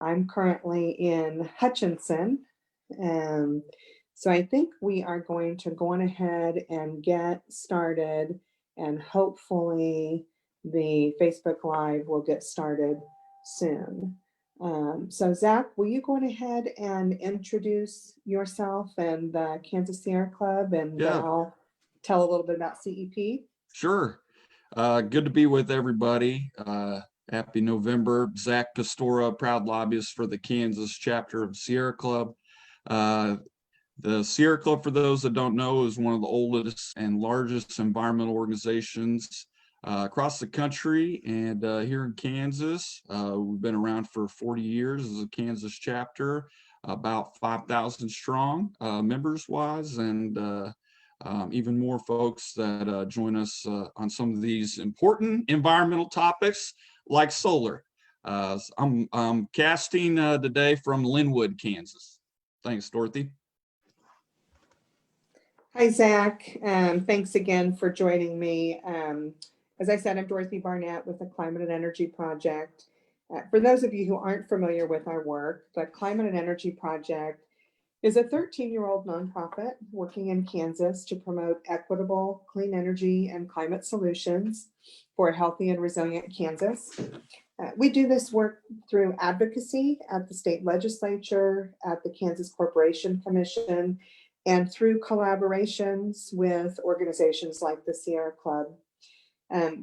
I'm currently in Hutchinson. Um, so I think we are going to go on ahead and get started, and hopefully the Facebook Live will get started soon. So Zach, will you go ahead and introduce yourself and the Kansas Sierra Club, and then Yeah, I'll tell a little bit about CEP? sure. Good to be with everybody. Happy November. Zack Pistora, proud lobbyist for the Kansas chapter of Sierra Club. The Sierra Club, for those that don't know, is one of the oldest and largest environmental organizations across the country, and here in Kansas. We've been around for 40 years as a Kansas chapter, about 5,000 strong members-wise, and even more folks that join us on some of these important environmental topics like solar. I'm casting today from Linwood, Kansas. Thanks, Dorothy. Hi, Zach. Thanks again for joining me. As I said, I'm Dorothy Barnett with the Climate and Energy Project. For those of you who aren't familiar with our work, the Climate and Energy Project is a 13-year-old nonprofit working in Kansas to promote equitable, clean energy and climate solutions for a healthy and resilient Kansas. We do this work through advocacy at the state legislature, at the Kansas Corporation Commission, and through collaborations with organizations like the Sierra Club.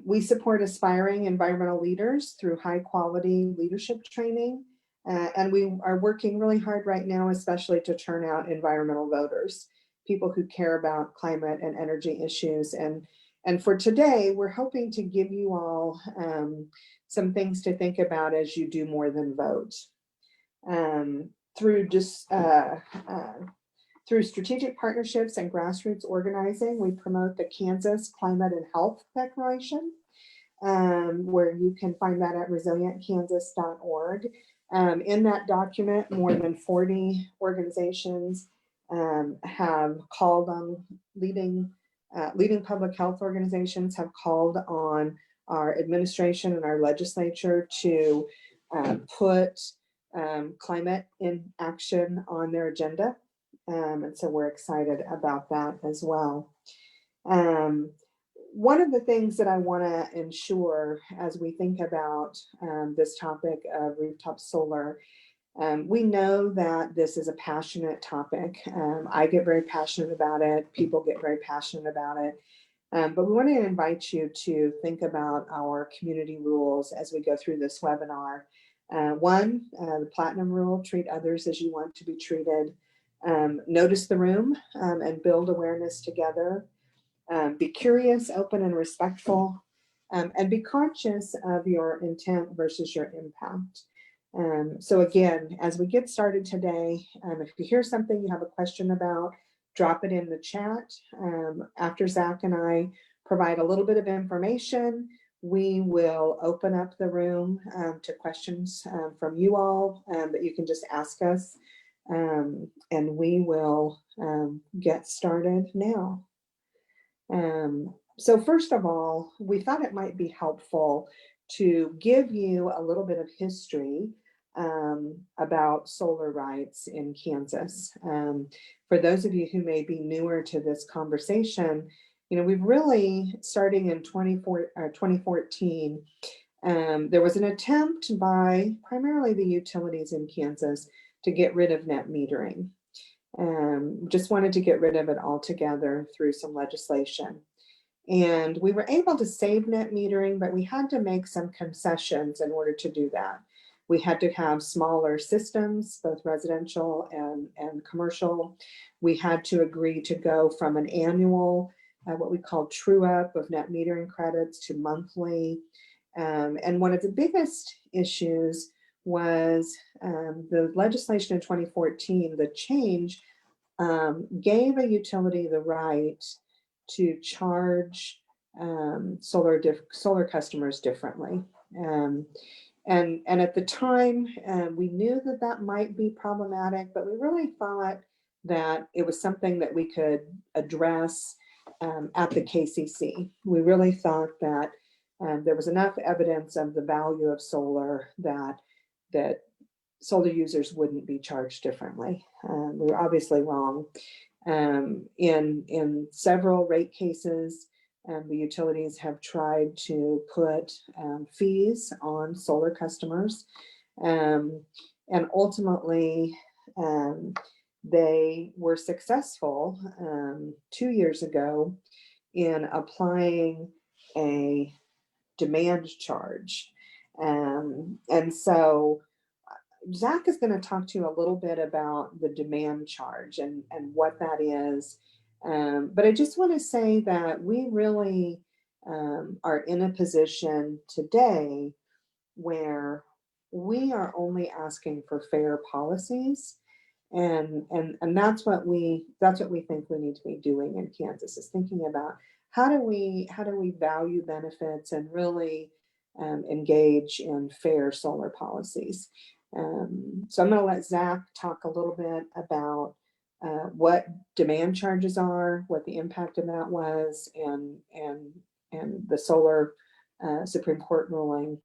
We support aspiring environmental leaders through high quality leadership training. And we are working really hard right now, especially to turn out environmental voters, people who care about climate and energy issues. And for today, we're hoping to give you all some things to think about as you do more than vote. Through strategic partnerships and grassroots organizing, we promote the Kansas Climate and Health Declaration, where you can find that at resilientkansas.org. In that document, more than 40 organizations have called on leading public health organizations have called on our administration and our legislature to put climate in action on their agenda. And so we're excited about that as well. One of the things that I want to ensure as we think about this topic of rooftop solar, we know that this is a passionate topic. I get very passionate about it. People get very passionate about it. But we want to invite you to think about our community rules as we go through this webinar. One, the platinum rule: treat others as you want to be treated. Notice the room and build awareness together. Be curious, open, and respectful, and be conscious of your intent versus your impact. So again, as we get started today, if you hear something you have a question about, drop it in the chat. After Zach and I provide a little bit of information, we will open up the room to questions from you all that you can just ask us. And we will get started now. So first of all, we thought it might be helpful to give you a little bit of history about solar rights in Kansas. For those of you who may be newer to this conversation, we've really, starting in 2014, there was an attempt by primarily the utilities in Kansas to get rid of net metering. Just wanted to get rid of it altogether through some legislation. And we were able to save net metering, but we had to make some concessions in order to do that. We had to have smaller systems, both residential and commercial. We had to agree to go from an annual, what we call true up of net metering credits, to monthly. And one of the biggest issues was the legislation in 2014, the change gave a utility the right to charge solar customers differently. And at the time, we knew that that might be problematic, but we really thought that it was something that we could address at the KCC. We really thought that there was enough evidence of the value of solar that solar users wouldn't be charged differently. We were obviously wrong. In several rate cases, the utilities have tried to put fees on solar customers. And ultimately, they were successful 2 years ago in applying a demand charge. And so Zack is going to talk to you a little bit about the demand charge and what that is. But I just want to say that we really are in a position today where we are only asking for fair policies. And that's what we think we need to be doing in Kansas, is thinking about how do we value benefits and really engage in fair solar policies. So I'm going to let Zack talk a little bit about what demand charges are, what the impact of that was, and the solar Supreme Court ruling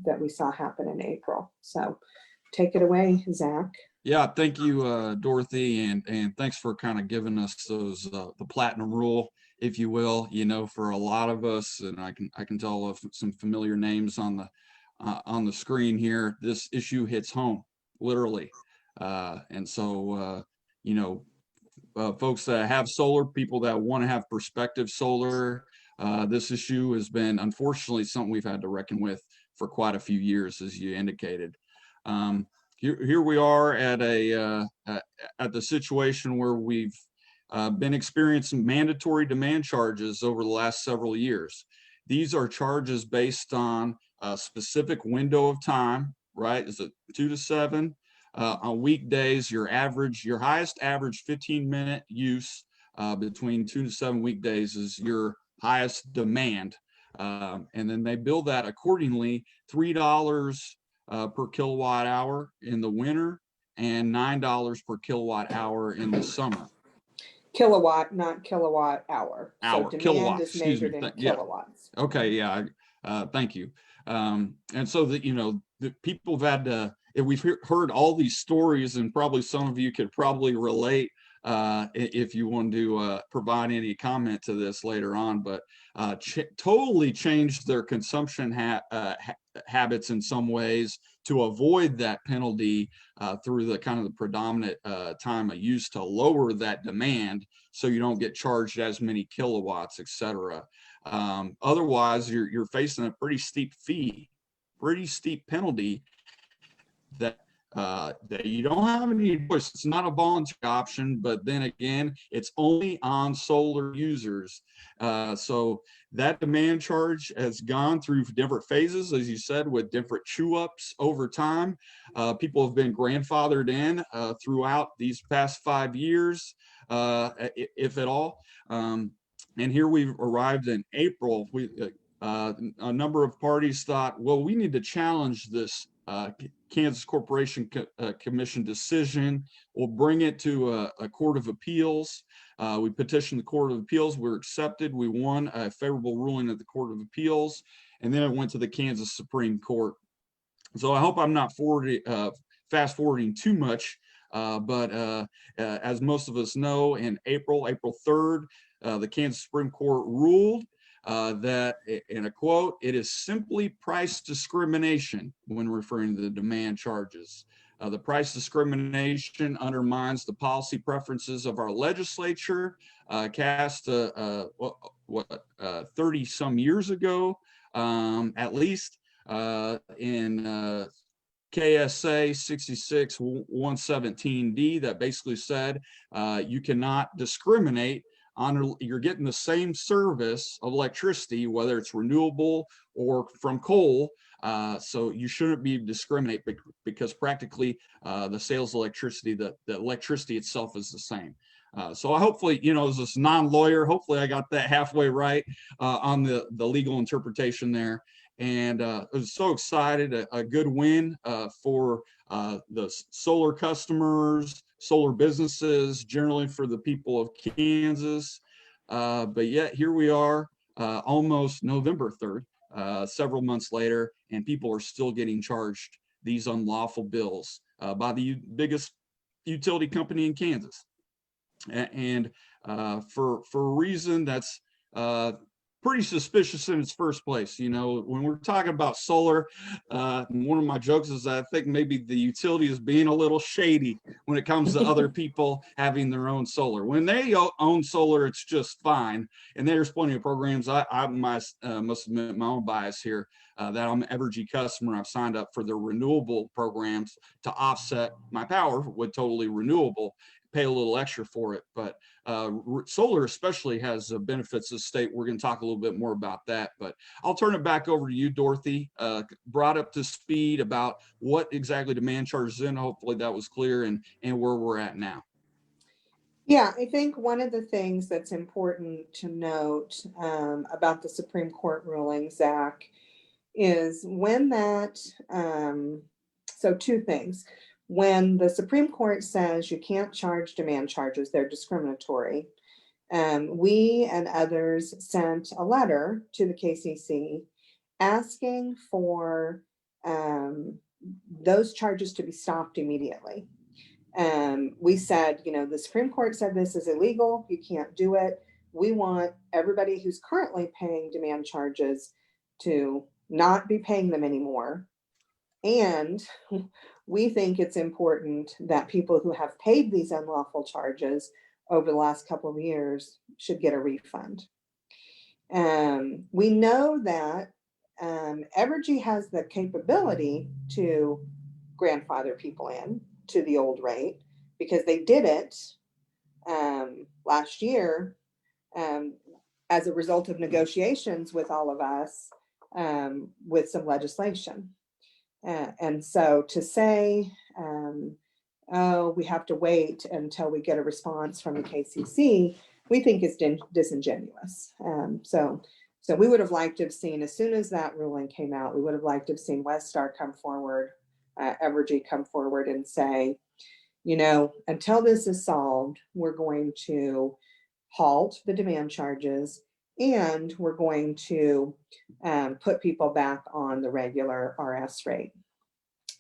that we saw happen in April. So take it away, Zack. Yeah, thank you, Dorothy, and thanks for kind of giving us those the platinum rule, if you will. You know, for a lot of us, and I can tell of some familiar names on the screen here. This issue hits home, literally, and so you know, folks that have solar, people that want to have prospective solar, this issue has been unfortunately something we've had to reckon with for quite a few years, as you indicated. Here we are at the situation where we've been experiencing mandatory demand charges over the last several years. These are charges based on a specific window of time, right? Is it 2 to 7? On weekdays, your highest average 15-minute use between 2 to 7 weekdays is your highest demand. And then they bill that accordingly, $3 per kilowatt hour in the winter and $9 per kilowatt hour in the summer. Kilowatt, not kilowatt hour. Hour, so demand kilowatt, is measured in kilowatts. Yeah. Okay, yeah, thank you. And so that, you know, the people have had to, we've heard all these stories, and probably some of you could probably relate if you want to provide any comment to this later on, but totally changed their consumption habits in some ways to avoid that penalty through the kind of the predominant time of use, to lower that demand so you don't get charged as many kilowatts, etc. Otherwise, you're facing a pretty steep fee, pretty steep penalty that you don't have any choice. It's not a voluntary option, but then again, it's only on solar users. So that demand charge has gone through different phases, as you said, with different chew-ups over time. People have been grandfathered in throughout these past 5 years, if at all. And here we've arrived in April. A number of parties thought, well, we need to challenge this Kansas Corporation Commission decision. We'll bring it to a court of appeals. We petitioned the Court of Appeals. We were accepted. We won a favorable ruling at the Court of Appeals, and then it went to the Kansas Supreme Court. So I hope I'm not fast forwarding too much, but as most of us know, in April 3rd, the Kansas Supreme Court ruled that, in a quote, "it is simply price discrimination" when referring to the demand charges. The price discrimination undermines the policy preferences of our legislature, cast 30 some years ago, at least, in KSA 66-117D, that basically said you cannot discriminate on, you're getting the same service of electricity, whether it's renewable or from coal. So you shouldn't be discriminate because practically the sales of electricity, the electricity itself is the same. So I hopefully, you know, as a non-lawyer, hopefully I got that halfway right on the legal interpretation there. And I was so excited, a good win for the solar customers, solar businesses, generally for the people of Kansas. But yet here we are, almost November 3rd, several months later, and people are still getting charged these unlawful bills by the biggest utility company in Kansas. And for a reason that's pretty suspicious in its first place. You know, when we're talking about solar, one of my jokes is that I think maybe the utility is being a little shady when it comes to other people having their own solar. When they own solar, it's just fine. And there's plenty of programs. I must admit my own bias here, that I'm an Evergy customer. I've signed up for their renewable programs to offset my power with totally renewable, pay a little extra for it. But solar especially has benefits to the state. We're going to talk a little bit more about that, but I'll turn it back over to you, Dorothy. Brought up to speed about what exactly demand charge is in. Hopefully that was clear, and where we're at now. Yeah, I think one of the things that's important to note about the Supreme Court ruling, Zach, is when that, so two things. When the Supreme Court says you can't charge demand charges, they're discriminatory, we and others sent a letter to the KCC asking for those charges to be stopped immediately. We said, you know, the Supreme Court said this is illegal, you can't do it. We want everybody who's currently paying demand charges to not be paying them anymore. And we think it's important that people who have paid these unlawful charges over the last couple of years should get a refund. We know that Evergy has the capability to grandfather people in to the old rate because they did it last year as a result of negotiations with all of us with some legislation. And so to say, oh, we have to wait until we get a response from the KCC, we think is disingenuous. So we would have liked to have seen, as soon as that ruling came out, we would have liked to have seen Westar come forward, Evergy come forward and say, you know, until this is solved, we're going to halt the demand charges and we're going to put people back on the regular RS rate.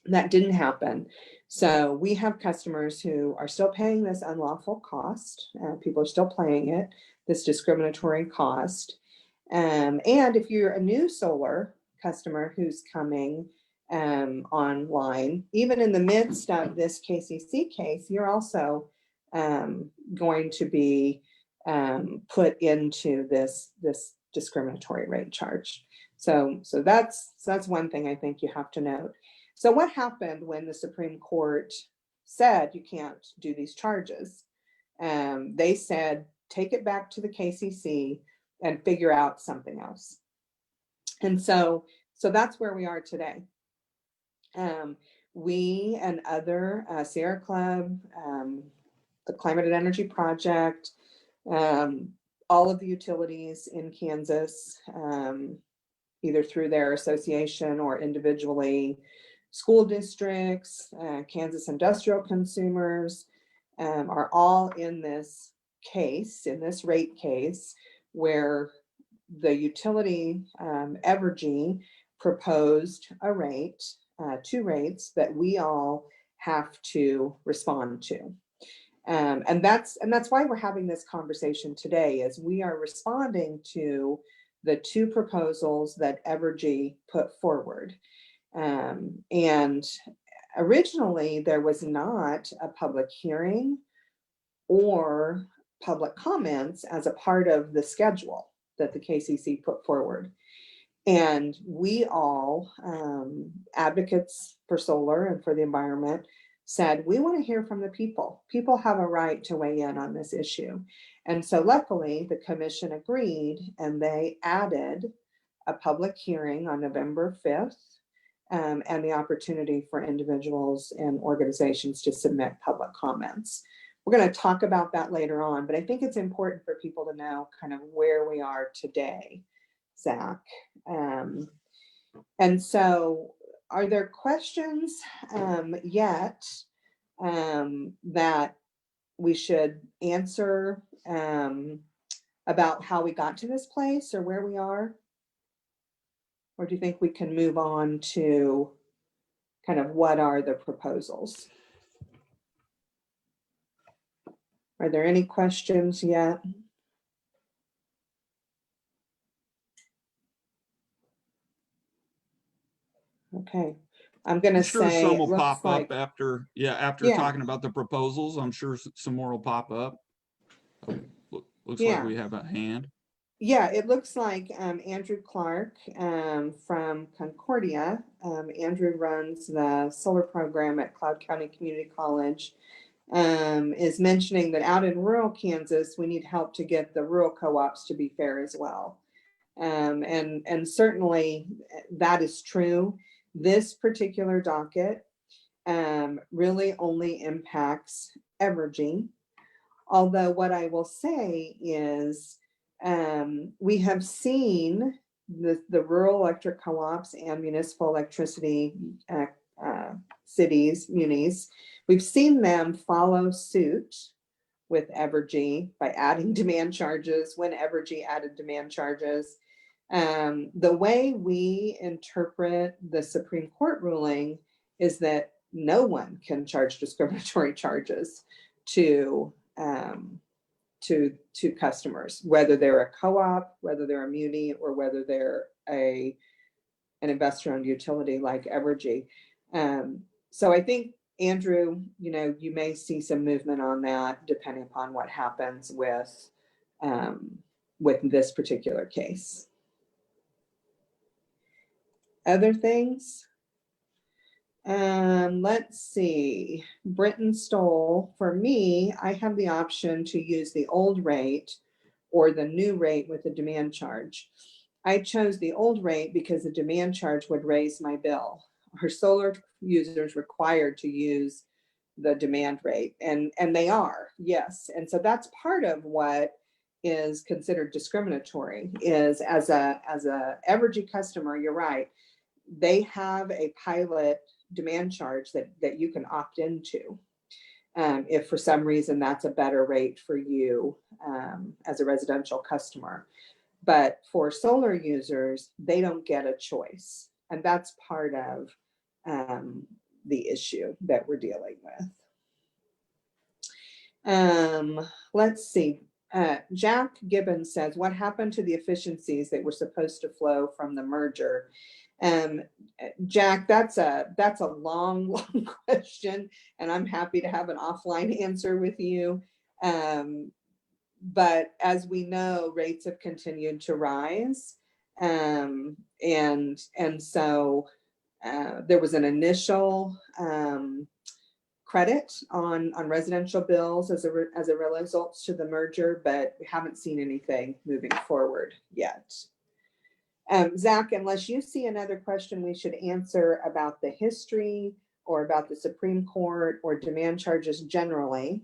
That didn't happen. So we have customers who are still paying this unlawful cost. People are still paying it, this discriminatory cost. And if you're a new solar customer who's coming online, even in the midst of this KCC case, you're also going to be put into this discriminatory rate charge. So that's one thing I think you have to note. So what happened when the Supreme Court said you can't do these charges? They said, take it back to the KCC and figure out something else. And so that's where we are today. We and other Sierra Club, the Climate and Energy Project, all of the utilities in Kansas, either through their association or individually, school districts, Kansas industrial consumers, are all in this case, in this rate case, where the utility, Evergy, proposed a rate, two rates that we all have to respond to. And that's why we're having this conversation today, is we are responding to the two proposals that Evergy put forward. And originally there was not a public hearing or public comments as a part of the schedule that the KCC put forward. And we all, advocates for solar and for the environment, said, we want to hear from the people. People have a right to weigh in on this issue. And so luckily the commission agreed, and they added a public hearing on November 5th, and the opportunity for individuals and organizations to submit public comments. We're going to talk about that later on, but I think it's important for people to know kind of where we are today, Zach. And so are there questions yet that we should answer about how we got to this place or where we are? Or do you think we can move on to kind of what are the proposals. Are there any questions yet? Okay, I'm going to I'm sure say some it will looks pop like, up after, after yeah, talking about the proposals. I'm sure some more will pop up. Looks like yeah. we have a hand. Yeah, it looks like Andrew Clark from Concordia. Andrew runs the solar program at Cloud County Community College. Is mentioning that out in rural Kansas, we need help to get the rural co-ops to be fair as well. And certainly that is true. This particular docket really only impacts Evergy. Although what I will say is we have seen the rural electric co-ops and municipal electricity cities, munis, we've seen them follow suit with Evergy by adding demand charges when Evergy added demand charges. The way we interpret the Supreme Court ruling is that no one can charge discriminatory charges to customers, whether they're a co-op, whether they're a muni, or whether they're an investor-owned utility like Evergy. So I think, Andrew, you may see some movement on that depending upon what happens with this particular case. Other things? Let's see. Britton Stoll, for me, I have the option to use the old rate or the new rate with the demand charge. I chose the old rate because the demand charge would raise my bill. Our solar users required to use the demand rate, and they are, yes. And so that's part of what is considered discriminatory is as a Evergy customer, you're right, they have a pilot demand charge that you can opt into. If for some reason that's a better rate for you as a residential customer. But for solar users, they don't get a choice. And that's part of the issue that we're dealing with. Let's see. Jack Gibbons says, what happened to the efficiencies that were supposed to flow from the merger? Jack, that's a long question, and I'm happy to have an offline answer with you. But as we know, rates have continued to rise. And so there was an initial credit on residential bills as a result to the merger, but we haven't seen anything moving forward yet. Zach, unless you see another question we should answer about the history or about the Supreme Court or demand charges generally,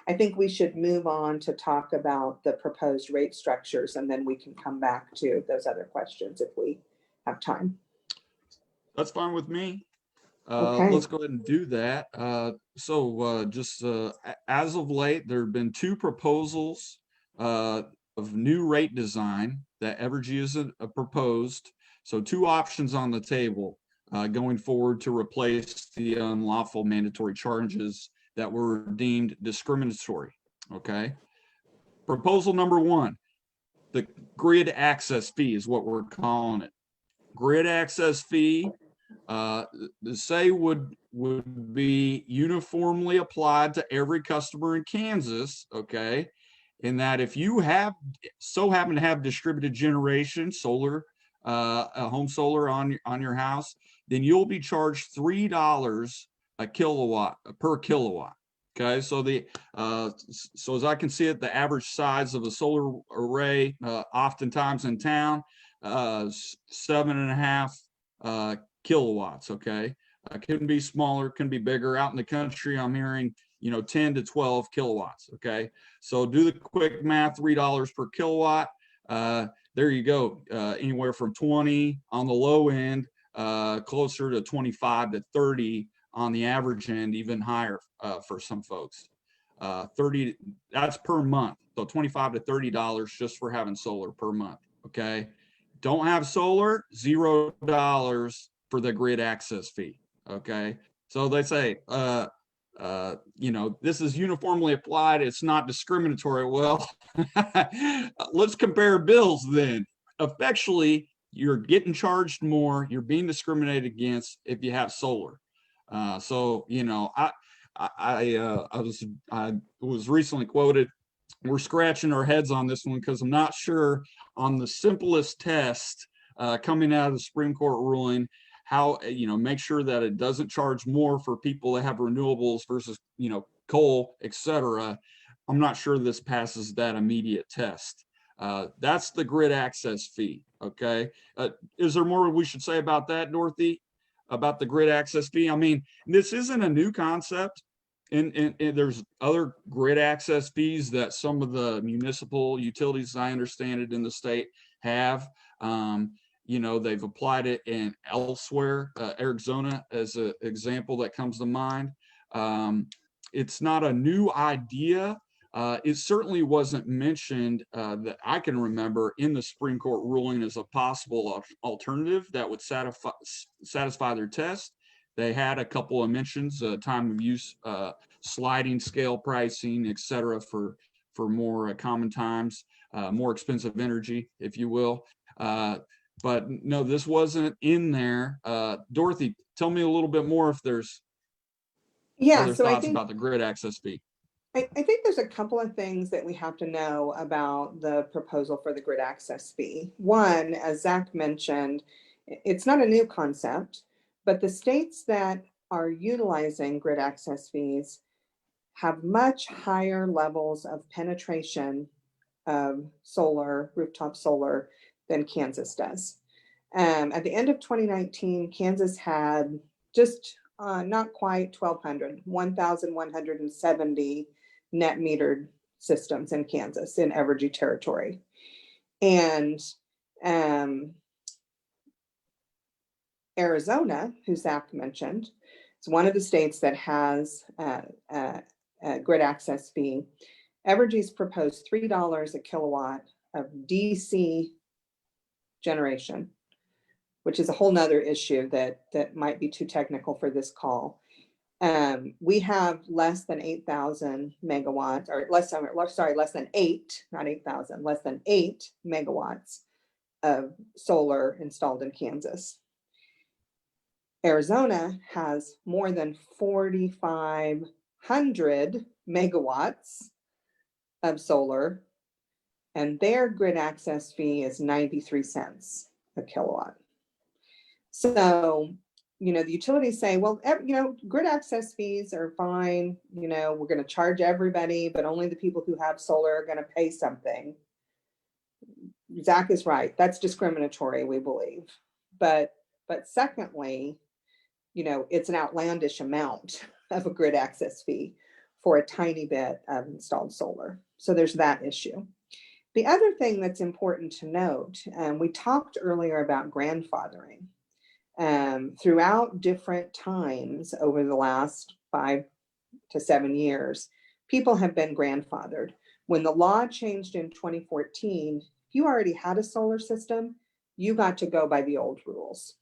I think we should move on to talk about the proposed rate structures, and then we can come back to those other questions if we have time. That's fine with me. Okay. Let's go ahead and do that. Just as of late, there have been two proposals of new rate design that Evergy has proposed. So two options on the table going forward to replace the unlawful mandatory charges that were deemed discriminatory. Okay. Proposal number one, the grid access fee is what we're calling it. Grid access fee, the say would be uniformly applied to every customer in Kansas, okay? In that if you happen to have distributed generation, solar, a home solar on your house, then you'll be charged $3 a kilowatt per kilowatt. Okay, so so as I can see it, the average size of a solar array, oftentimes in town, 7.5 kilowatts. Okay, can be smaller, can be bigger. Out in the country, I'm hearing 10 to 12 kilowatts. Okay, so do the quick math: $3 per kilowatt. There you go. Anywhere from 20 on the low end, closer to 25 to 30 on the average end, even higher for some folks. 30, that's per month. So $25 to $30 just for having solar per month. Okay. Don't have solar, $0 for the grid access fee. Okay, so they say, this is uniformly applied. It's not discriminatory. Well, let's compare bills then. Effectually, you're getting charged more. You're being discriminated against if you have solar. So I was recently quoted. We're scratching our heads on this one because I'm not sure on the simplest test coming out of the Supreme Court ruling how make sure that it doesn't charge more for people that have renewables versus coal, etc. I'm not sure this passes that immediate test. That's the grid access fee. Okay, is there more we should say about that, Dorothy? About the grid access fee? I mean, this isn't a new concept. And there's other grid access fees that some of the municipal utilities, as I understand it, in the state have. They've applied it in elsewhere. Arizona as an example that comes to mind. It's not a new idea. It certainly wasn't mentioned that I can remember in the Supreme Court ruling as a possible alternative that would satisfy their test. They had a couple of mentions, time of use, sliding scale pricing, et cetera, for more common times, more expensive energy, if you will. But no, this wasn't in there. Dorothy, tell me a little bit more if there's Yeah, other so I thoughts think about the grid access fee. I think there's a couple of things that we have to know about the proposal for the grid access fee. One, as Zach mentioned, it's not a new concept, but the states that are utilizing grid access fees have much higher levels of penetration of solar, rooftop solar, than Kansas does. At the end of 2019, Kansas had just not quite 1,200, 1,170 net metered systems in Kansas, in Evergy territory. And Arizona, who Zach mentioned, is one of the states that has a grid access fee. Evergy's proposed $3 a kilowatt of DC generation, which is a whole nother issue that might be too technical for this call. We have less than 8,000 megawatts, or less than 8, not 8,000, less than 8 megawatts of solar installed in Kansas. Arizona has more than 4,500 megawatts of solar, and their grid access fee is 93 cents a kilowatt. So, the utilities say, well, grid access fees are fine. We're going to charge everybody, but only the people who have solar are going to pay something. Zach is right. That's discriminatory, we believe. But secondly, it's an outlandish amount of a grid access fee for a tiny bit of installed solar. So there's that issue. The other thing that's important to note, we talked earlier about grandfathering. Throughout different times over the last 5 to 7 years, people have been grandfathered. When the law changed in 2014, if you already had a solar system, you got to go by the old rules.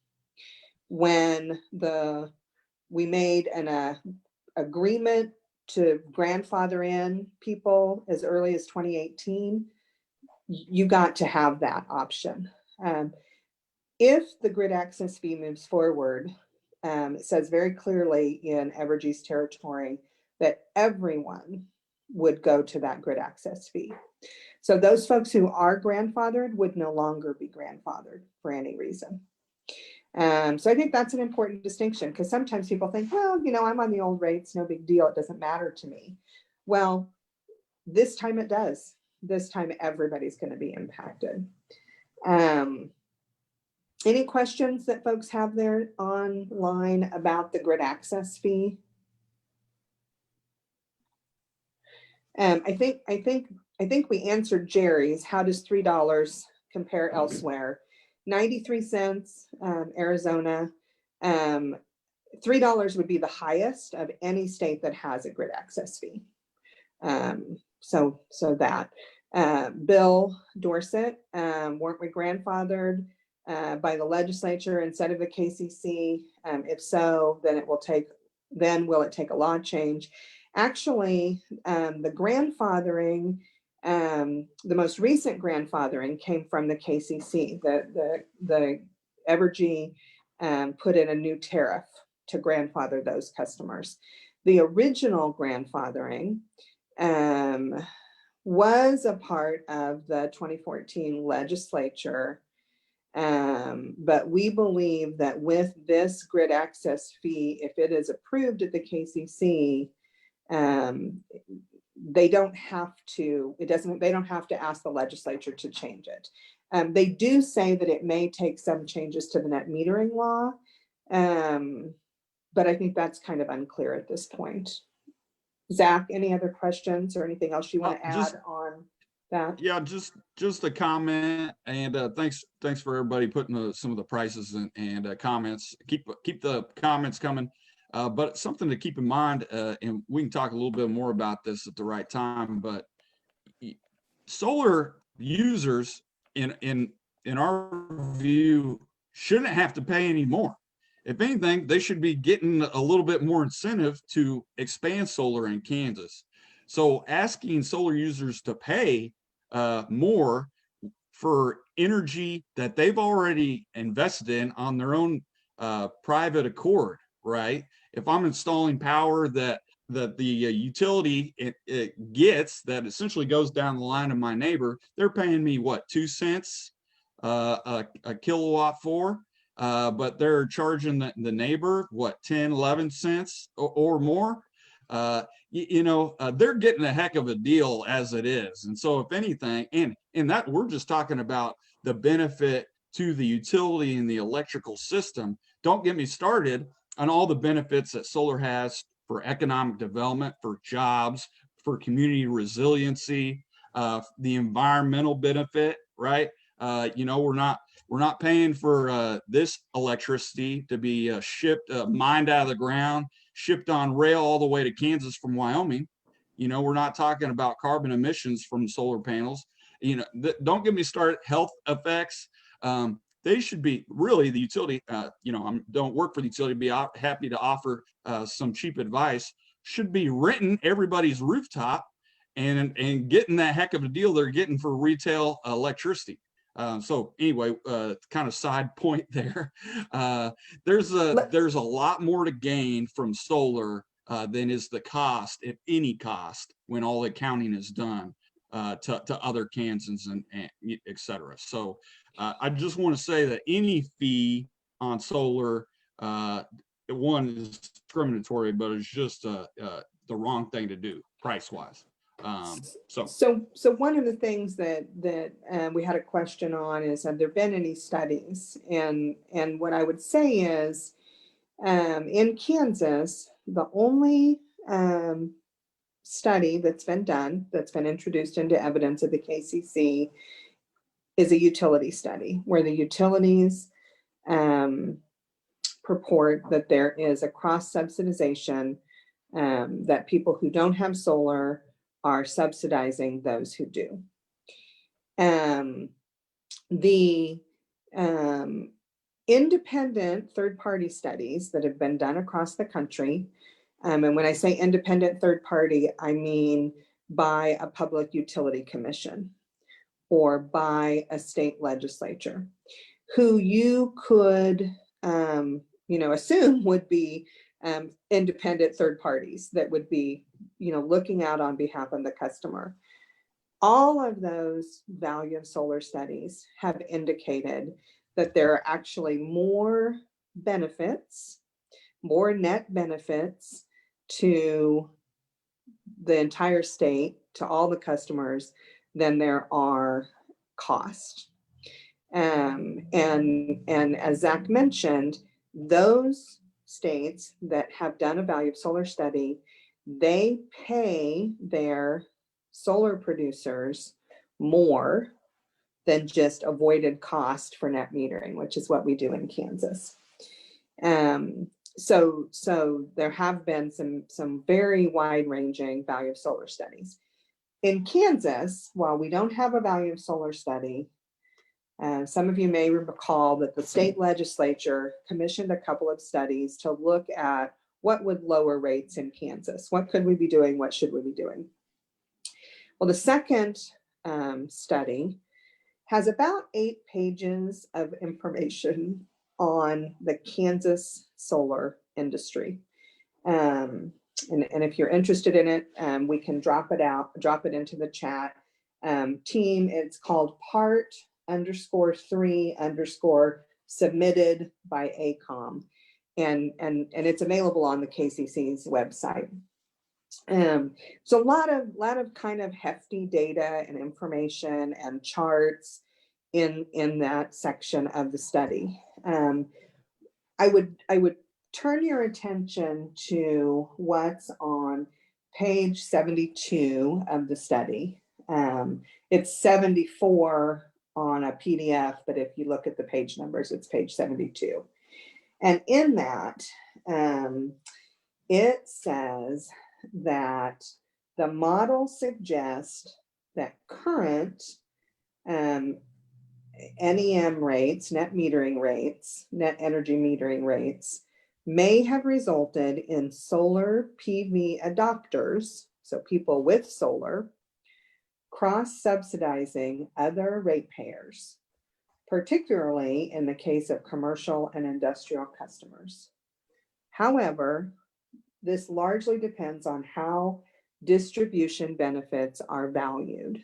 When we made an agreement to grandfather in people as early as 2018, you got to have that option. If the grid access fee moves forward, it says very clearly in Evergy's territory that everyone would go to that grid access fee. So those folks who are grandfathered would no longer be grandfathered for any reason. So I think that's an important distinction, because sometimes people think, well, I'm on the old rates, no big deal, it doesn't matter to me. Well, this time it does. This time everybody's going to be impacted. Any questions that folks have there online about the grid access fee? I think we answered Jerry's. How does $3 compare elsewhere? 93 cents, Arizona. $3 would be the highest of any state that has a grid access fee. So that. Bill Dorset, weren't we grandfathered? by the legislature instead of the KCC? If so, then will it take a law change? Actually, the grandfathering, the most recent grandfathering came from the KCC. The Evergy put in a new tariff to grandfather those customers. The original grandfathering was a part of the 2014 legislature. But we believe that with this grid access fee, if it is approved at the KCC, they don't have to ask the legislature to change it. They do say that it may take some changes to the net metering law, but I think that's kind of unclear at this point. Zach, any other questions or anything else you want to add on that? Yeah, just a comment, and thanks for everybody putting some of the prices and comments. Keep the comments coming, but something to keep in mind, and we can talk a little bit more about this at the right time. But solar users, in our view, shouldn't have to pay any more. If anything, they should be getting a little bit more incentive to expand solar in Kansas. So asking solar users to pay more for energy that they've already invested in on their own private accord, right? If I'm installing power that the utility it gets, that essentially goes down the line of my neighbor, they're paying me what, 2 cents a kilowatt for, but they're charging the neighbor what, 10, 11 cents or more. They're getting a heck of a deal as it is. And so if anything, and that we're just talking about the benefit to the utility and the electrical system. Don't get me started on all the benefits that solar has for economic development, for jobs, for community resiliency, the environmental benefit, right? We're not paying for this electricity to be shipped, mined out of the ground, shipped on rail all the way to Kansas from Wyoming. We're not talking about carbon emissions from solar panels. Don't get me started. Health effects. They should be really the utility. I don't work for the utility. Be happy to offer some cheap advice. Should be renting everybody's rooftop and getting that heck of a deal they're getting for retail electricity. So anyway, kind of side point there. There's a lot more to gain from solar than is the cost, if any cost, when all the accounting is done to other Kansans and et cetera. So I just want to say that any fee on solar, one is discriminatory, but it's just the wrong thing to do price wise. So one of the things that we had a question on is, have there been any studies? And what I would say is, in Kansas, the only study that's been done, that's been introduced into evidence of the KCC, is a utility study where the utilities purport that there is a cross subsidization, that people who don't have solar are subsidizing those who do. The independent third-party studies that have been done across the country, and when I say independent third party, I mean by a public utility commission or by a state legislature, who you could assume would be independent third parties that would be looking out on behalf of the customer. All of those value of solar studies have indicated that there are actually more benefits, more net benefits to the entire state, to all the customers, than there are costs. And as Zach mentioned, those states that have done a value of solar study, they pay their solar producers more than just avoided cost for net metering, which is what we do in Kansas. So there have been some very wide-ranging value of solar studies. In Kansas, while we don't have a value of solar study, Some of you may recall that the state legislature commissioned a couple of studies to look at what would lower rates in Kansas. What could we be doing? What should we be doing? Well, the second study has about 8 pages of information on the Kansas solar industry. And if you're interested in it, we can drop it into the chat. Team, it's called part_3_ submitted by ACOM. And it's available on the KCC's website. So a lot of kind of hefty data and information and charts in that section of the study. I would turn your attention to what's on page 72 of the study. It's 74 on a PDF, but if you look at the page numbers, it's page 72. And in that, it says that the model suggests that current NEM rates, net energy metering rates, may have resulted in solar PV adopters, so people with solar, cross-subsidizing other ratepayers, particularly in the case of commercial and industrial customers. However, this largely depends on how distribution benefits are valued.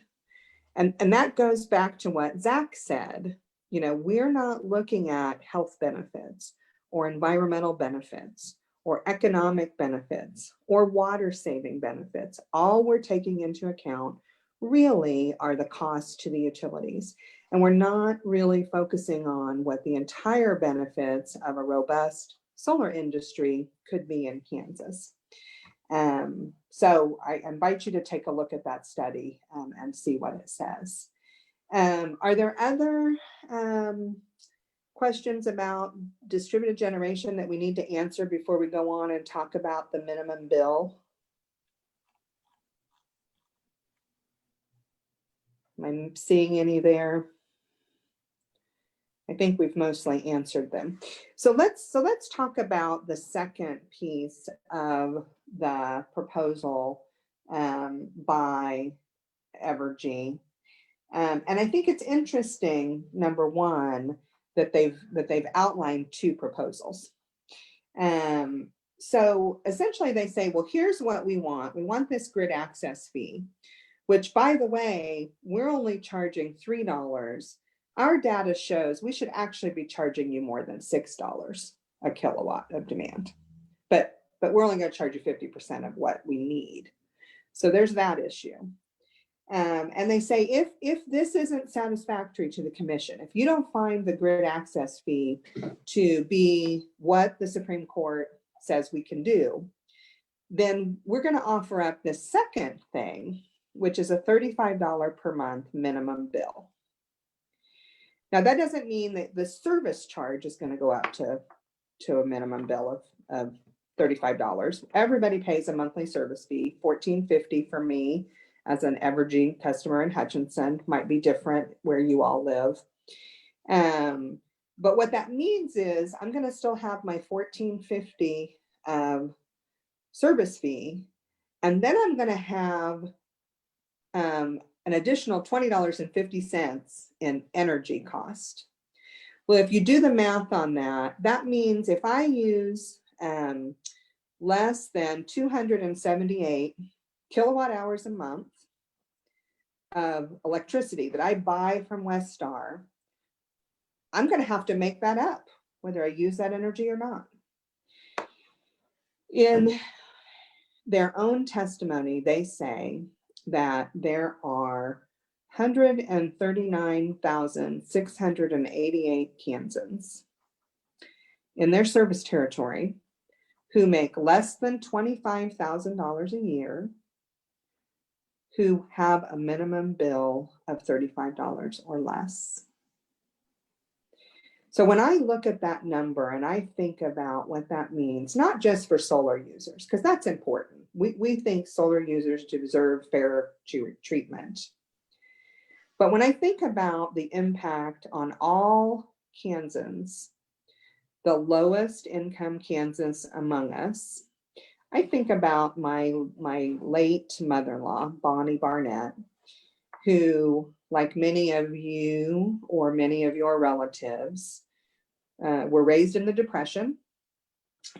And that goes back to what Zack said. You know, we're not looking at health benefits or environmental benefits or economic benefits or water saving benefits. All we're taking into account really are the costs to the utilities. And we're not really focusing on what the entire benefits of a robust solar industry could be in Kansas. So I invite you to take a look at that study and see what it says. Are there other questions about distributed generation that we need to answer before we go on and talk about the minimum bill? Am I seeing any there? I think we've mostly answered them. So let's talk about the second piece of the proposal by Evergy. And I think it's interesting, number one, that they've outlined 2 proposals. So essentially they say, well, here's what we want. We want this grid access fee, which, by the way, we're only charging $3. Our data shows we should actually be charging you more than $6 a kilowatt of demand, but we're only going to charge you 50% of what we need. So there's that issue. And they say if this isn't satisfactory to the commission, if you don't find the grid access fee to be what the Supreme Court says we can do, then we're going to offer up this second thing, which is a $35 per month minimum bill. Now, that doesn't mean that the service charge is going to go up to a minimum bill of $35. Everybody pays a monthly service fee, $14.50 for me as an Evergy customer in Hutchinson. Might be different where you all live. But what that means is I'm going to still have my $14.50 service fee, and then I'm going to have an additional $20.50 in energy cost. Well, if you do the math on that, that means if I use less than 278 kilowatt hours a month of electricity that I buy from Westar, I'm going to have to make that up, whether I use that energy or not. In their own testimony, they say that there are 139,688 Kansans in their service territory who make less than $25,000 a year, who have a minimum bill of $35 or less. So when I look at that number and I think about what that means, not just for solar users, because that's important. We think solar users deserve fair treatment. But when I think about the impact on all Kansans, the lowest income Kansas among us, I think about my late mother-in-law, Bonnie Barnett, who, like many of you or many of your relatives, were raised in the Depression,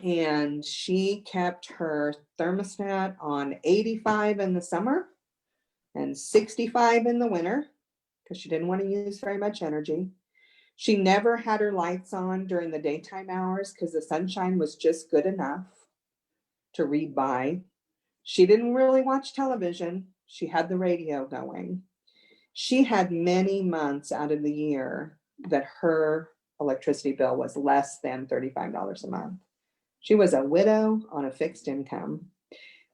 and she kept her thermostat on 85 in the summer and 65 in the winter because she didn't want to use very much energy. She never had her lights on during the daytime hours because the sunshine was just good enough to read by. She didn't really watch television. She had the radio going. She had many months out of the year that her electricity bill was less than $35 a month. She was a widow on a fixed income.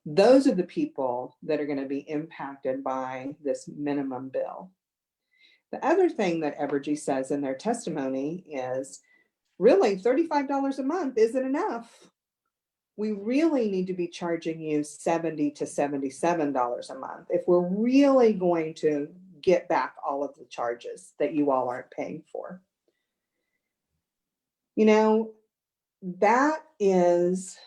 Those are the people that are going to be impacted by this minimum bill. The other thing that Evergy says in their testimony is, really, $35 a month isn't enough. We really need to be charging you $70 to $77 a month if we're really going to get back all of the charges that you all aren't paying for. You know, that is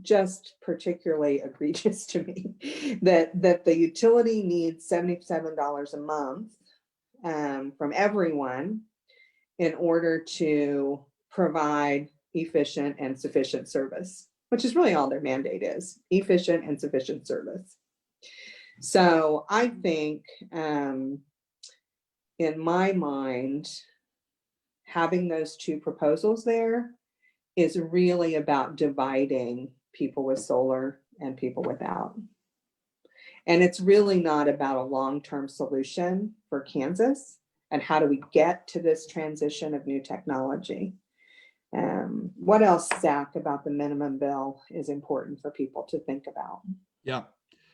just particularly egregious to me, that the utility needs $77 a month from everyone in order to provide efficient and sufficient service, which is really all their mandate is, efficient and sufficient service. So I think in my mind, having those two proposals there is really about dividing people with solar and people without. And it's really not about a long-term solution for Kansas and how do we get to this transition of new technology. What else, Zach, about the minimum bill is important for people to think about? Yeah,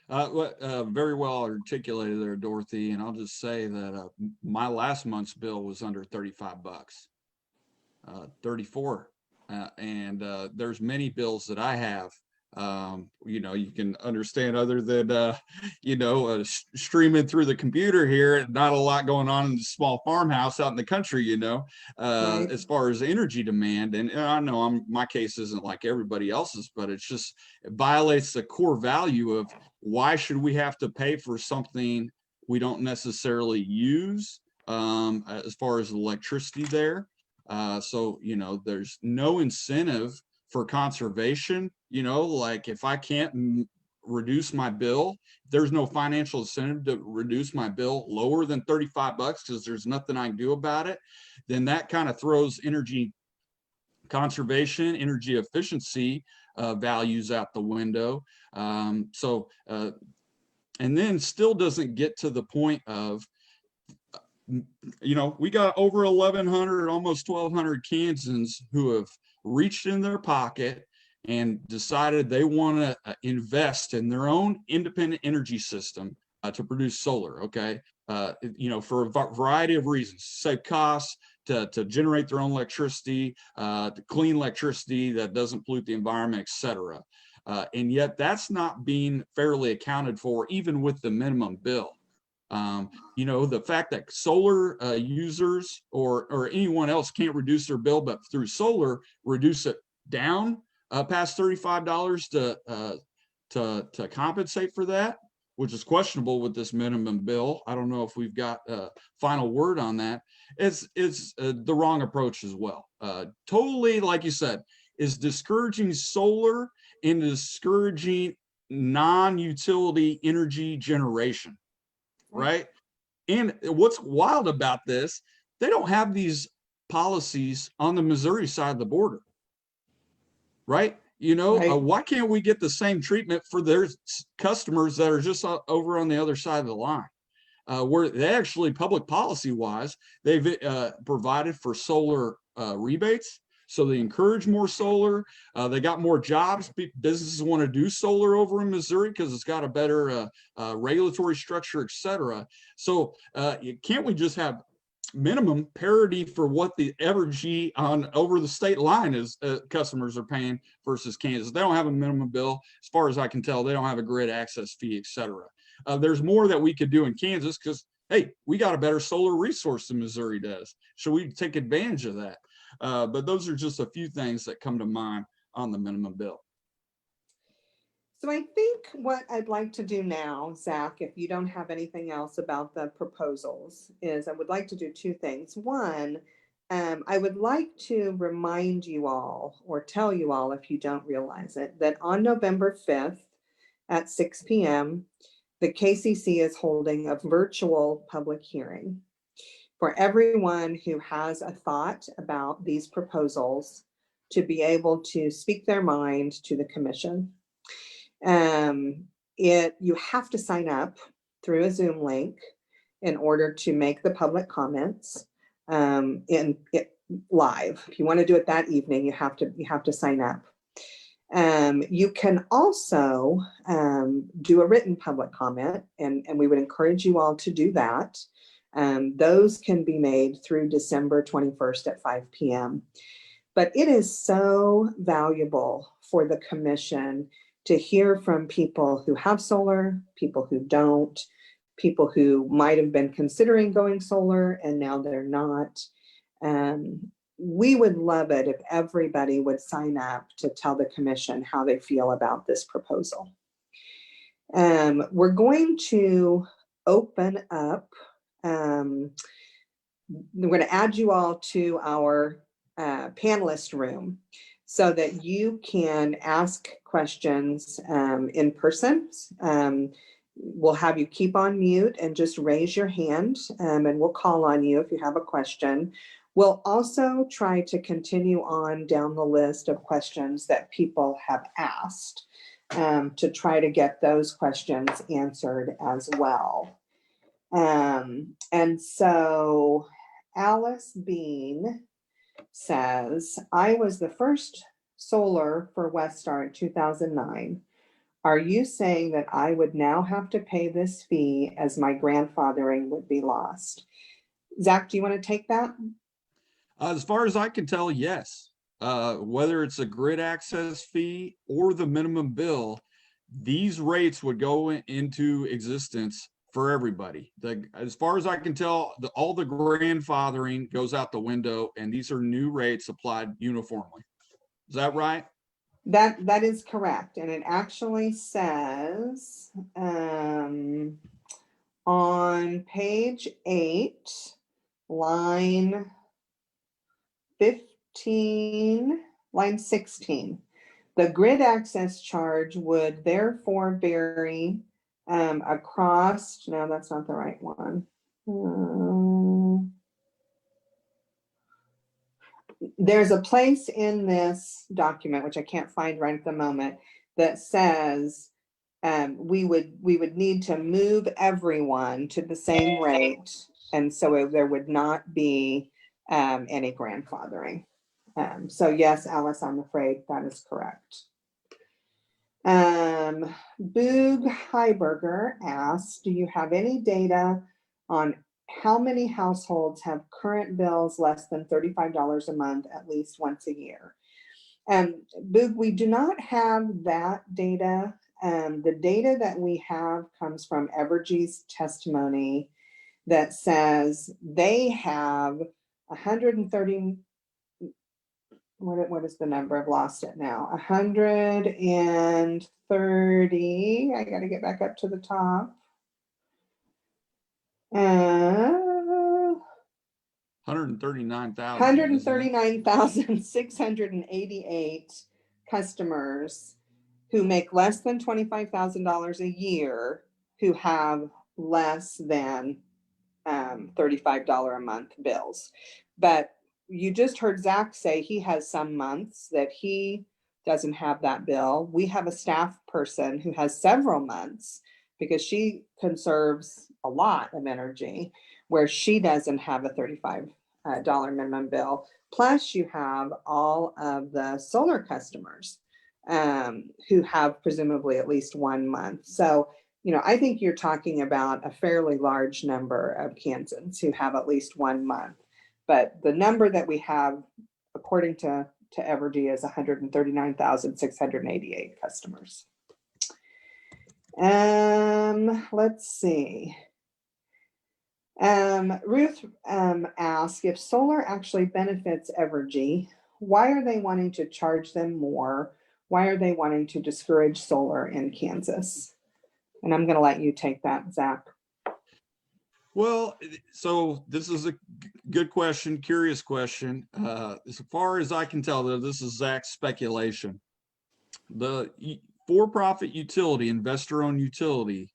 very well articulated there, Dorothy. And I'll just say that my last month's bill was under 35 bucks, 34. And there's many bills that I have, you know, you can understand other than, you know, streaming through the computer here, not a lot going on in the small farmhouse out in the country, you know, Right. as far as energy demand. And I know my case isn't like everybody else's, but it's just, it violates the core value of why should we have to pay for something we don't necessarily use, as far as electricity there. So, you know, there's no incentive for conservation, you know, like if I can't reduce my bill, there's no financial incentive to reduce my bill lower than 35 bucks because there's nothing I can do about it, then that kind of throws energy conservation, energy efficiency values out the window. And then still doesn't get to the point of, you know, we got over 1,100, almost 1,200 Kansans who have reached in their pocket and decided they want to invest in their own independent energy system to produce solar. Okay. You know, for a variety of reasons, save costs, to generate their own electricity, to clean electricity that doesn't pollute the environment, etc. And yet that's not being fairly accounted for, even with the minimum bill. You know, the fact that solar users or anyone else can't reduce their bill, but through solar reduce it down past $35 to compensate for that, which is questionable with this minimum bill. I don't know if we've got a final word on that. It's the wrong approach as well. Totally, like you said, is discouraging solar and discouraging non-utility energy generation. Right. And what's wild about this, they don't have these policies on the Missouri side of the border. Right. You know, Right. Why can't we get the same treatment for their customers that are just over on the other side of the line? Where they actually, public policy wise, they've provided for solar rebates. So they encourage more solar. They got more jobs. Businesses want to do solar over in Missouri because it's got a better regulatory structure, et cetera. So can't we just have minimum parity for what the Evergy on over the state line is customers are paying versus Kansas? They don't have a minimum bill. As far as I can tell, they don't have a grid access fee, et cetera. There's more that we could do in Kansas because, hey, we got a better solar resource than Missouri does. So we take advantage of that. But those are just a few things that come to mind on the minimum bill. So I think what I'd like to do now, Zach, if you don't have anything else about the proposals, is I would like to do two things. One, I would like to remind you all, or tell you all if you don't realize it, that on November 5th at 6 p.m., the KCC is holding a virtual public hearing for everyone who has a thought about these proposals to be able to speak their mind to the commission. You have to sign up through a Zoom link in order to make the public comments live. If you want to do it that evening, you have to sign up. You can also do a written public comment, and we would encourage you all to do that. Those can be made through December 21st at 5 p.m. But it is so valuable for the commission to hear from people who have solar, people who don't, people who might have been considering going solar and now they're not. We would love it if everybody would sign up to tell the commission how they feel about this proposal. We're going to open up, we're going to add you all to our panelist room so that you can ask questions in person. We'll have you keep on mute and just raise your hand, and we'll call on you if you have a question. We'll also try to continue on down the list of questions that people have asked to try to get those questions answered as well. And so Alice Bean says, I was the first solar for Westar in 2009. Are you saying that I would now have to pay this fee as my grandfathering would be lost? Zach, do you want to take that? As far as I can tell, yes. Whether it's a grid access fee or the minimum bill, these rates would go into existence for everybody. As far as I can tell, all the grandfathering goes out the window, and these are new rates applied uniformly. Is that right? That is correct. And it actually says on page 8, line 15, line 16, the grid access charge would therefore vary across, no, that's not the right one. There's a place in this document, which I can't find right at the moment, that says we would need to move everyone to the same rate, and so there would not be any grandfathering. So yes, Alice, I'm afraid that is correct. Boog Heiberger asked, do you have any data on how many households have current bills less than $35 a month at least once a year? Boog, we do not have that data. The data that we have comes from Evergy's testimony that says they have 130, what is the number? I've lost it now. 130, I got to get back up to the top. 139,688 customers who make less than $25,000 a year who have less than $35 a month bills. But you just heard Zach say he has some months that he doesn't have that bill. We have a staff person who has several months because she conserves a lot of energy where she doesn't have a $35 minimum bill. Plus you have all of the solar customers who have presumably at least 1 month. So, you know, I think you're talking about a fairly large number of Kansans who have at least 1 month. But the number that we have, according to Evergy, is 139,688 customers. Let's see. Ruth asked if solar actually benefits Evergy, why are they wanting to charge them more? Why are they wanting to discourage solar in Kansas? And I'm going to let you take that, Zach. Well, so this is a good question, curious question. As far as I can tell, though, this is Zach's speculation. The for-profit utility, investor-owned utility,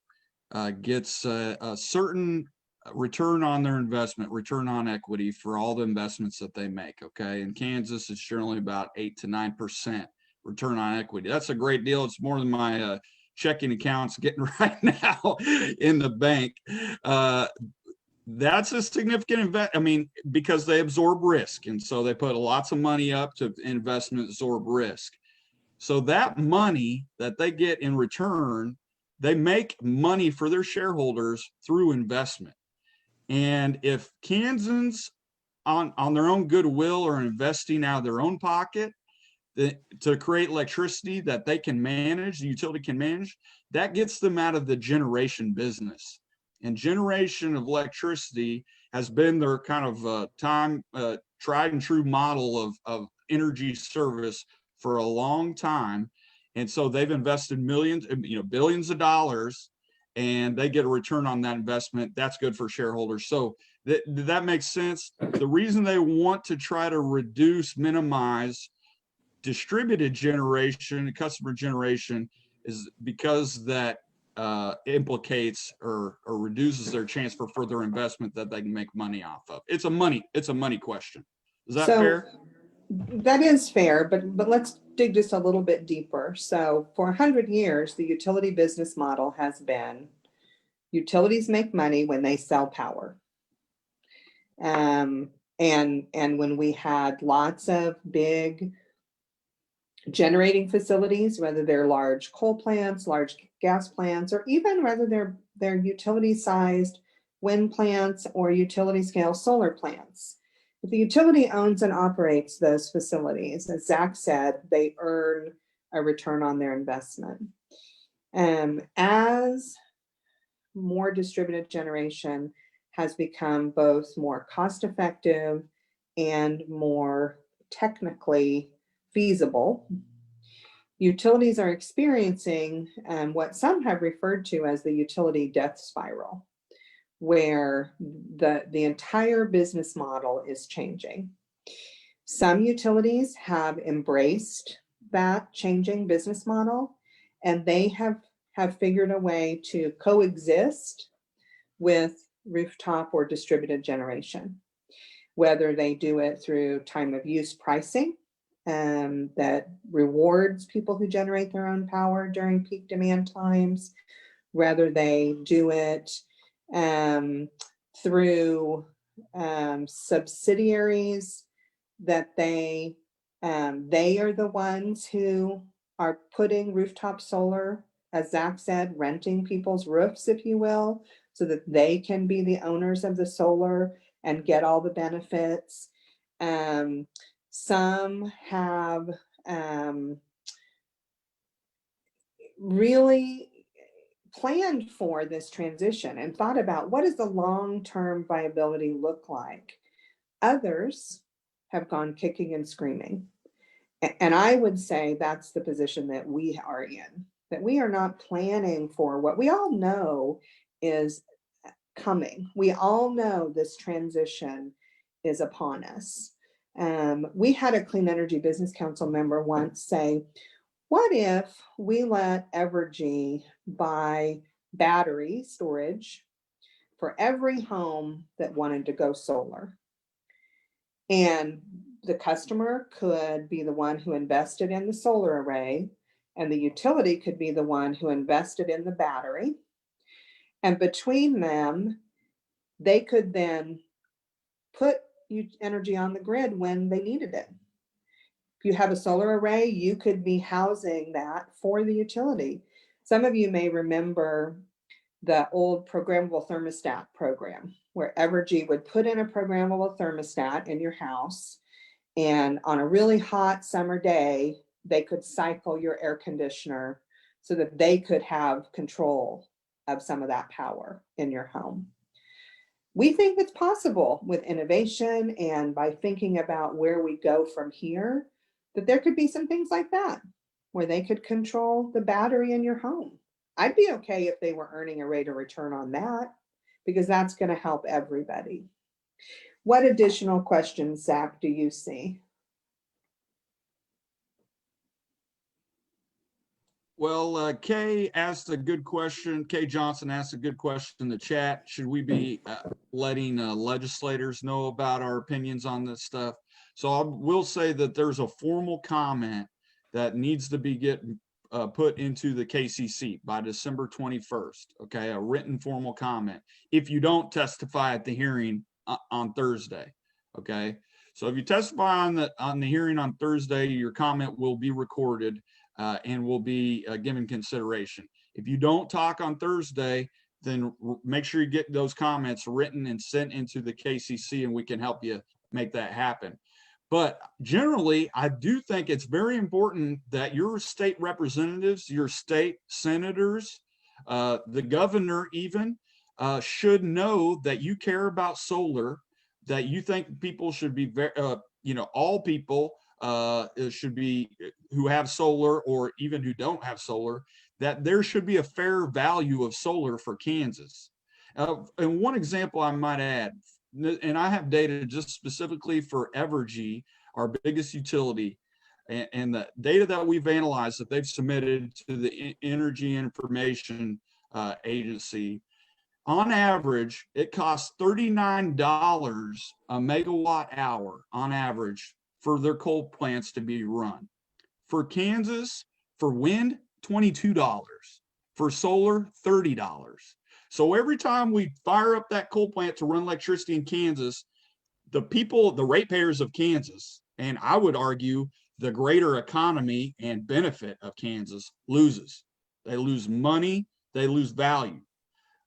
gets a certain return on their investment, return on equity for all the investments that they make. Okay, in Kansas, it's generally about 8 to 9% return on equity. That's a great deal. It's more than my checking accounts getting right now in the bank. That's a significant invest. I mean, because they absorb risk, and so they put lots of money up to investment absorb risk. So that money that they get in return, they make money for their shareholders through investment. And if Kansans on their own goodwill are investing out of their own pocket to create electricity that they can manage, the utility can manage, that gets them out of the generation business. And generation of electricity has been their kind of tried and true model of energy service for a long time. And so they've invested millions, billions of dollars, and they get a return on that investment. That's good for shareholders. So that makes sense. The reason they want to try to minimize distributed generation, customer generation, is because that implicates or reduces their chance for further investment that they can make money off of. It's a money question. Is that fair? That is fair, but let's dig just a little bit deeper. So for 100 years, the utility business model has been utilities make money when they sell power. And when we had lots of big generating facilities, whether they're large coal plants, large gas plants, or even whether they're utility-sized wind plants or utility-scale solar plants. If the utility owns and operates those facilities, as Zach said, they earn a return on their investment. As more distributed generation has become both more cost-effective and more technically feasible, utilities are experiencing what some have referred to as the utility death spiral, where the entire business model is changing. Some utilities have embraced that changing business model, and they have figured a way to coexist with rooftop or distributed generation, whether they do it through time of use pricing that rewards people who generate their own power during peak demand times, whether they do it through subsidiaries that they are the ones who are putting rooftop solar, as Zach said, renting people's roofs, if you will, so that they can be the owners of the solar and get all the benefits. Some have really planned for this transition and thought about what does the long-term viability look like. Others have gone kicking and screaming. And I would say that's the position that we are in, that we are not planning for what we all know is coming. We all know this transition is upon us. We had a Clean Energy Business Council member once say, what if we let Evergy buy battery storage for every home that wanted to go solar? And the customer could be the one who invested in the solar array, and the utility could be the one who invested in the battery. And between them, they could then put energy on the grid when they needed it. If you have a solar array, you could be housing that for the utility. Some of you may remember the old programmable thermostat program, where Evergy would put in a programmable thermostat in your house, and on a really hot summer day, they could cycle your air conditioner so that they could have control of some of that power in your home. We think it's possible with innovation and by thinking about where we go from here, that there could be some things like that, where they could control the battery in your home. I'd be okay if they were earning a rate of return on that, because that's going to help everybody. What additional questions, Zach, do you see? Well, Kay asked a good question. Kay Johnson asked a good question in the chat. Should we be letting legislators know about our opinions on this stuff? So I will say that there's a formal comment that needs to be put into the KCC by December 21st. Okay, a written formal comment. If you don't testify at the hearing on Thursday, okay. So if you testify on the hearing on Thursday, your comment will be recorded. And will be given consideration. If you don't talk on Thursday, then make sure you get those comments written and sent into the KCC, and we can help you make that happen. But generally, I do think it's very important that your state representatives, your state senators, the governor even, should know that you care about solar, that you think people should be, all people should be who have solar or even who don't have solar, that there should be a fair value of solar for Kansas. And one example I might add, and I have data just specifically for Evergy, our biggest utility, and the data that we've analyzed that they've submitted to the Energy Information Agency. On average, it costs $39 a megawatt hour on average for their coal plants to be run. For Kansas, for wind, $22. For solar, $30. So every time we fire up that coal plant to run electricity in Kansas, the people, the ratepayers of Kansas, and I would argue the greater economy and benefit of Kansas loses. They lose money, they lose value.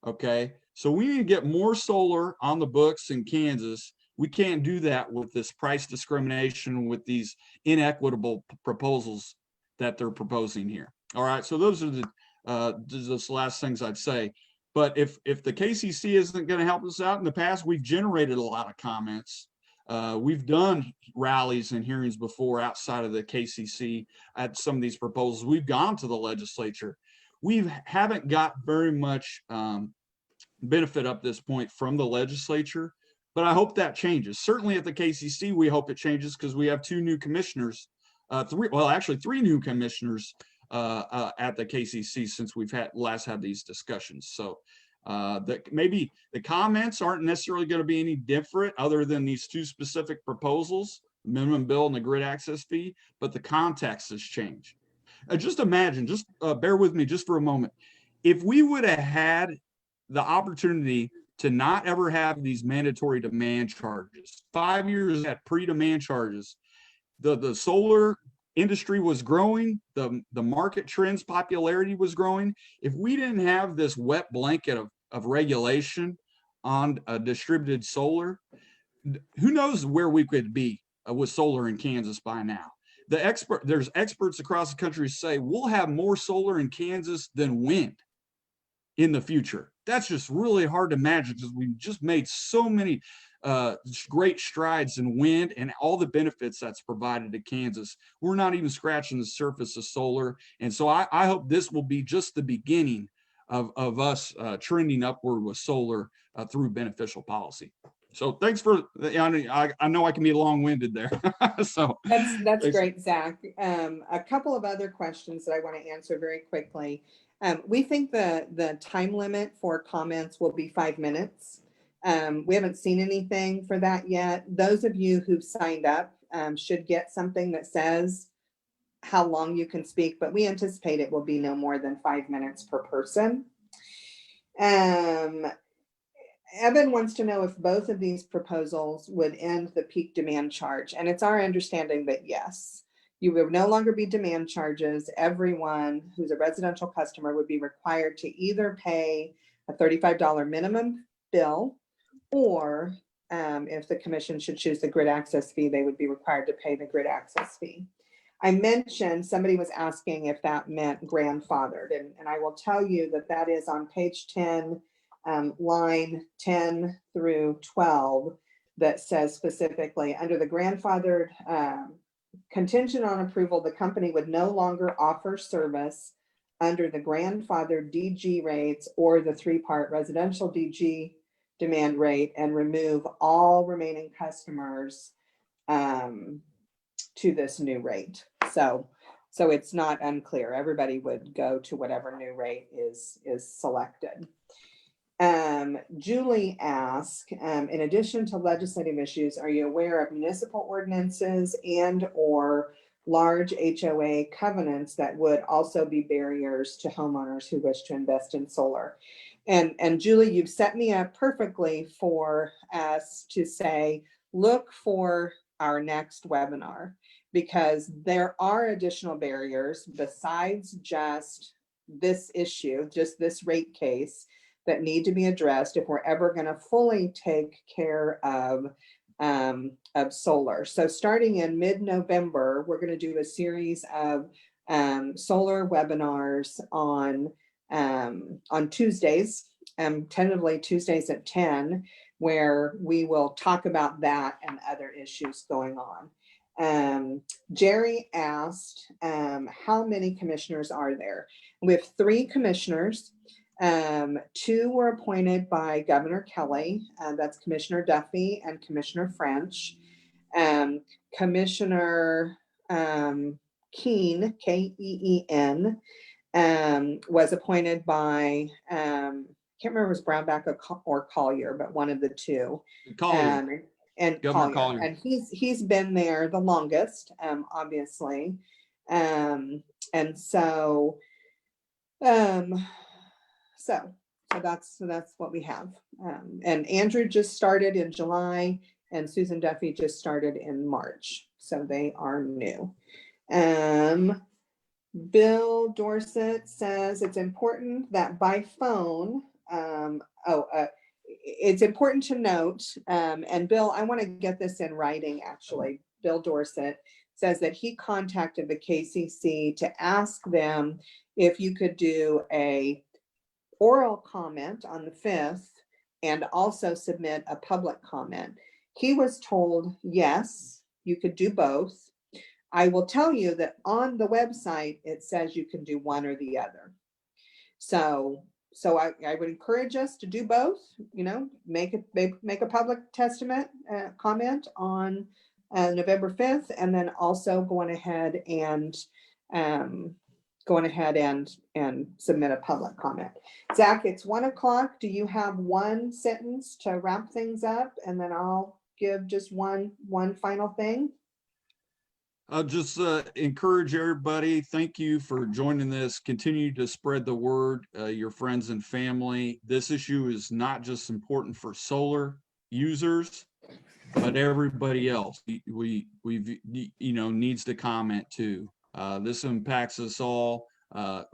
Okay, so we need to get more solar on the books in Kansas. We can't do that with this price discrimination, with these inequitable proposals that they're proposing here. All right, so those are the last things I'd say. But if the KCC isn't going to help us out, in the past, we've generated a lot of comments. We've done rallies and hearings before outside of the KCC at some of these proposals. We've gone to the legislature. We haven't got very much benefit up this point from the legislature, but I hope that changes. Certainly at the KCC, we hope it changes because we have two new commissioners, three new commissioners at the KCC since we've last had these discussions. So that maybe the comments aren't necessarily going to be any different other than these two specific proposals, the minimum bill and the grid access fee, but the context has changed. Just imagine, just bear with me just for a moment. If we would have had the opportunity to not ever have these mandatory demand charges, 5 years at pre-demand charges, the solar industry was growing, the market trends popularity was growing. If we didn't have this wet blanket of regulation on distributed solar, who knows where we could be with solar in Kansas by now. There's experts across the country say we'll have more solar in Kansas than wind in the future. That's just really hard to imagine because we've just made so many great strides in wind and all the benefits that's provided to Kansas. We're not even scratching the surface of solar. And so I hope this will be just the beginning of us trending upward with solar through beneficial policy. So thanks for, I know I can be long-winded there. So that's great, Zach. A couple of other questions that I want to answer very quickly. We think the time limit for comments will be 5 minutes. We haven't seen anything for that yet. Those of you who've signed up should get something that says how long you can speak, but we anticipate it will be no more than 5 minutes per person. Evan wants to know if both of these proposals would end the peak demand charge. And it's our understanding that yes, you will no longer be demand charges. Everyone who's a residential customer would be required to either pay a $35 minimum bill, or if the commission should choose the grid access fee, they would be required to pay the grid access fee. I mentioned somebody was asking if that meant grandfathered, and I will tell you that that is on page 10, line 10 through 12, that says specifically under the grandfathered contingent on approval, the company would no longer offer service under the grandfathered DG rates or the three-part residential DG demand rate and remove all remaining customers to this new rate. So it's not unclear. Everybody would go to whatever new rate is selected. Julie asked, in addition to legislative issues, are you aware of municipal ordinances and or large HOA covenants that would also be barriers to homeowners who wish to invest in solar? And Julie, you've set me up perfectly for us to say, look for our next webinar, because there are additional barriers besides just this issue, just this rate case, that need to be addressed if we're ever going to fully take care of solar. So starting in mid-November, we're going to do a series of solar webinars on Tuesdays, tentatively Tuesdays at 10, where we will talk about that and other issues going on. Jerry asked, how many commissioners are there? We have 3 commissioners. 2 were appointed by Governor Kelly, that's Commissioner Duffy and Commissioner French. Commissioner Keen, K-E-E-N, was appointed by, can't remember if it was Brownback or Collier, but one of the 2. Collier. And Governor Collier. And he's been there the longest, obviously. And so that's what we have. And Andrew just started in July, and Susan Duffy just started in March. So they are new. Bill Dorset says it's important that by phone, it's important to note, and Bill, I want to get this in writing actually. Bill Dorset says that he contacted the KCC to ask them if you could do a oral comment on the 5th and also submit a public comment. He was told, yes, you could do both. I will tell you that on the website, it says you can do one or the other. So I would encourage us to do both, make a public testament comment on November 5th, and then also going ahead and submit a public comment. Zach, it's 1 o'clock. Do you have one sentence to wrap things up? And then I'll give just one final thing. I'll just encourage everybody. Thank you for joining this. Continue to spread the word, your friends and family. This issue is not just important for solar users, but everybody else. We needs to comment too. This impacts us all,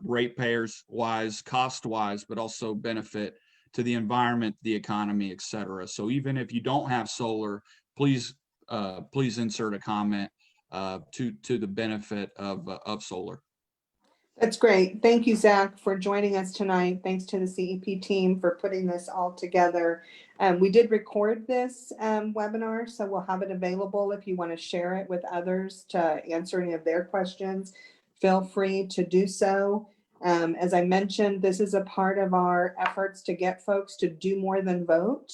ratepayers wise, cost wise, but also benefit to the environment, the economy, etc. So even if you don't have solar, please insert a comment to the benefit of solar. That's great. Thank you, Zach, for joining us tonight. Thanks to the CEP team for putting this all together. We did record this webinar, so we'll have it available if you want to share it with others to answer any of their questions. Feel free to do so. As I mentioned, this is a part of our efforts to get folks to do more than vote.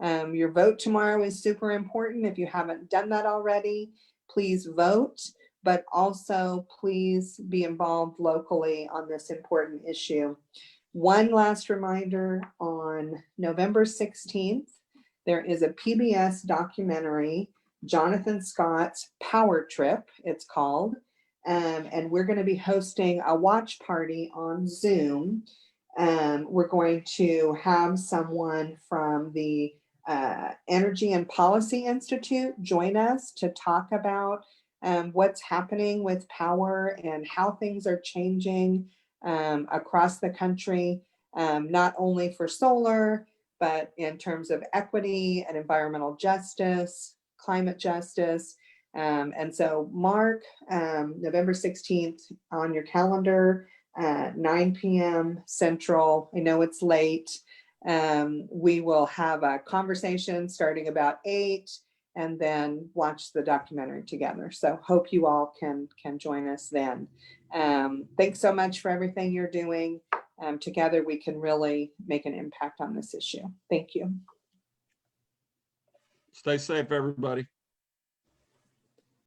Your vote tomorrow is super important. If you haven't done that already, please vote, but also please be involved locally on this important issue. One last reminder, on November 16th, there is a PBS documentary, Jonathan Scott's Power Trip, it's called, and we're going to be hosting a watch party on Zoom. We're going to have someone from the Energy and Policy Institute join us to talk about what's happening with power and how things are changing across the country, not only for solar, but in terms of equity and environmental justice, climate justice, And so mark November 16th on your calendar, 9 p.m. Central. I know it's late. We will have a conversation starting about 8 and then watch the documentary together. So hope you all can join us then. Thanks so much for everything you're doing. Together we can really make an impact on this issue. Thank you. Stay safe, everybody.